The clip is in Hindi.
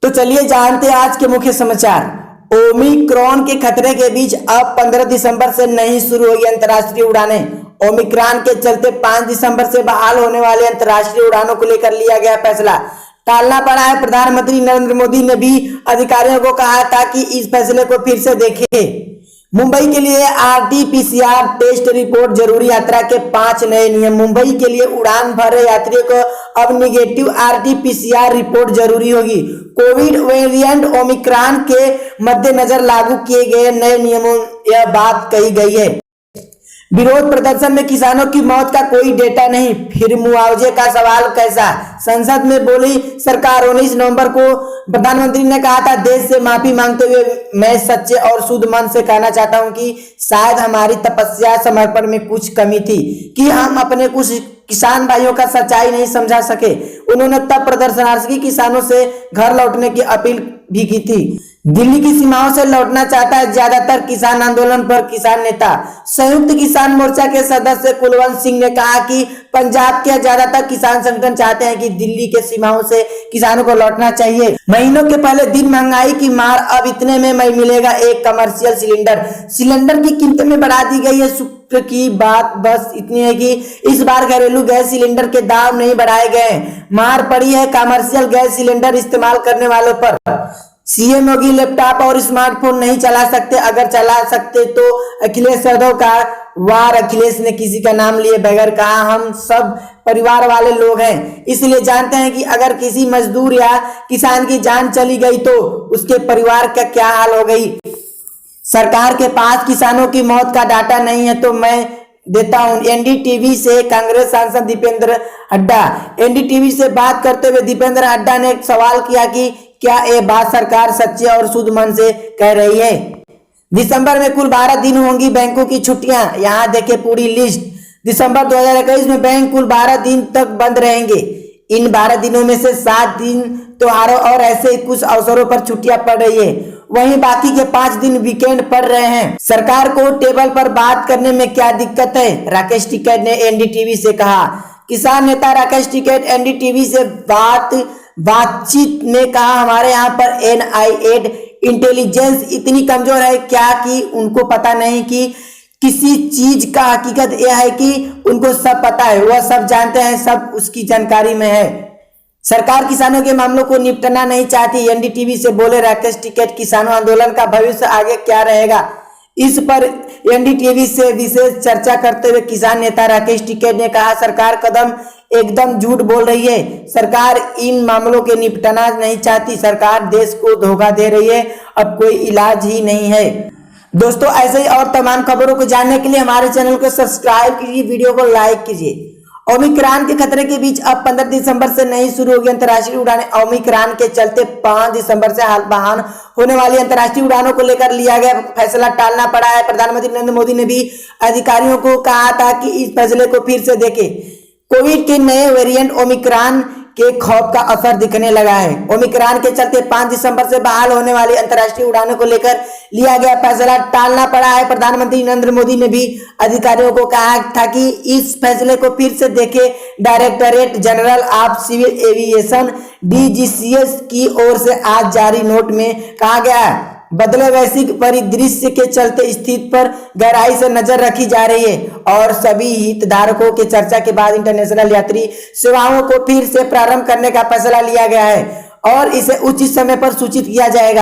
तो चलिए जानते हैं आज के मुख्य समाचार। ओमिक्रॉन के खतरे के बीच अब 15 दिसंबर से नहीं शुरू होगी अंतर्राष्ट्रीय उड़ानें। ओमिक्रॉन के चलते 5 दिसंबर से बहाल होने वाली अंतर्राष्ट्रीय उड़ानों को लेकर लिया गया फैसला टालना पड़ा है। प्रधानमंत्री नरेंद्र मोदी ने भी अधिकारियों को कहा था कि इस फैसले को फिर से देखें। मुंबई के लिए आरटी-पीसीआर टेस्ट रिपोर्ट जरूरी। यात्रा के 5 नए नियम। मुंबई के लिए उड़ान भर रहे यात्रियों को अब निगेटिव आरटी-पीसीआर रिपोर्ट जरूरी होगी। कोविड वेरिएंट ओमिक्रॉन के मद्देनजर लागू किए गए नए नियमों यह बात कही गई है। विरोध प्रदर्शन में किसानों की मौत का कोई डेटा नहीं, फिर मुआवजे का सवाल कैसा? संसद में बोली सरकार। 19 नवंबर को प्रधानमंत्री ने कहा था, देश से माफी मांगते हुए मैं सच्चे और शुद्ध मन से कहना चाहता हूं कि शायद हमारी तपस्या समर्पण में कुछ कमी थी कि हम अपने कुछ किसान भाइयों का सच्चाई नहीं समझा सके। उन्होंने तब प्रदर्शनार्थी किसानों से घर लौटने की अपील भी की थी। दिल्ली की सीमाओं से लौटना चाहता है ज्यादातर किसान आंदोलन पर किसान नेता। संयुक्त किसान मोर्चा के सदस्य कुलवंत सिंह ने कहा कि पंजाब के ज्यादातर किसान संगठन चाहते हैं कि दिल्ली के सीमाओं से किसानों को लौटना चाहिए। महीनों के पहले दिन महंगाई की मार, अब इतने में मिलेगा एक कमर्शियल सिलेंडर की कीमतें में बढ़ा दी गई है। शुक्र की बात बस इतनी है कि इस बार घरेलू गैस सिलेंडर के दाम नहीं बढ़ाए गए। मार पड़ी है कमर्शियल गैस सिलेंडर इस्तेमाल करने वालों पर। सीएम योगी लैपटॉप और स्मार्टफोन नहीं चला सकते, अगर चला सकते तो अखिलेश यादव का वार। अखिलेश ने किसी का नाम लिए बगैर कहा, हम सब परिवार वाले लोग हैं, इसलिए जानते हैं कि अगर किसी मजदूर या किसान की जान चली गई तो उसके परिवार का क्या हाल हो गई। सरकार के पास किसानों की मौत का डाटा नहीं है तो मैं देता हूं। एनडीटीवी से कांग्रेस सांसद दीपेंद्र हुड्डा। एनडीटीवी से बात करते हुए दीपेंद्र हुड्डा ने सवाल किया कि क्या ये बात सरकार सच्चे और शुद्ध मन से कह रही है। दिसंबर में कुल 12 दिन होंगी बैंकों की छुट्टियां, यहां देखें पूरी लिस्ट। दिसंबर 2021 में बैंक कुल 12 दिन तक बंद रहेंगे। इन 12 दिनों में से 7 दिन त्योहारों और ऐसे कुछ अवसरों पर छुट्टियां पड़ रही है, वहीं बाकी के 5 दिन वीकेंड पड़ रहे हैं। सरकार को टेबल पर बात करने में क्या दिक्कत है, राकेश टिकैत ने एनडीटीवी से कहा। किसान नेता राकेश टिकैत एनडीटीवी से बातचीत में कहा, हमारे यहाँ पर एनआईए इंटेलिजेंस इतनी कमजोर है क्या कि उनको पता नहीं कि किसी चीज का हकीकत यह है कि उनको सब पता है, वह सब जानते हैं, सब उसकी जानकारी में है। सरकार किसानों के मामलों को निपटना नहीं चाहती, एनडीटीवी से बोले राकेश टिकैत। किसानों आंदोलन का भविष्य आगे क्या रहेगा, इस पर एनडीटीवी से विशेष चर्चा करते हुए किसान नेता राकेश टिकैत ने कहा, सरकार एकदम झूठ बोल रही है। सरकार इन मामलों के निपटना नहीं चाहती, सरकार देश को धोखा दे रही है, अब कोई इलाज ही नहीं है। दोस्तों, ऐसे ही और तमाम खबरों को जानने के लिए हमारे चैनल को सब्सक्राइब कीजिए, वीडियो को लाइक कीजिए। ओमिक्रॉन के खतरे के बीच अब 15 दिसंबर से नहीं शुरू होगी अंतर्राष्ट्रीय उड़ानें। ओमिक्रॉन के चलते 5 दिसंबर से बहाल होने वाली अंतर्राष्ट्रीय उड़ानों को लेकर लिया गया फैसला टालना पड़ा है। प्रधानमंत्री नरेंद्र मोदी ने भी अधिकारियों को कहा था कि इस फैसले को फिर से देखें। कोविड के नए वेरिएंट ओमिक्रॉन के खौफ का असर दिखने लगा है। ओमिक्रॉन के चलते 5 दिसंबर से बहाल होने वाली अंतर्राष्ट्रीय उड़ानों को लेकर लिया गया फैसला टालना पड़ा है। प्रधानमंत्री नरेंद्र मोदी ने भी अधिकारियों को कहा था कि इस फैसले को फिर से देखें। Directorate general of civil aviation DGCA की ओर से आज जारी नोट में कहा गया है, बदले वैश्विक परिदृश्य के चलते स्थिति पर गहराई से नजर रखी जा रही है और सभी हितधारकों के चर्चा के बाद इंटरनेशनल यात्री सेवाओं को फिर से प्रारंभ करने का फैसला लिया गया है और इसे उचित समय पर सूचित किया जाएगा।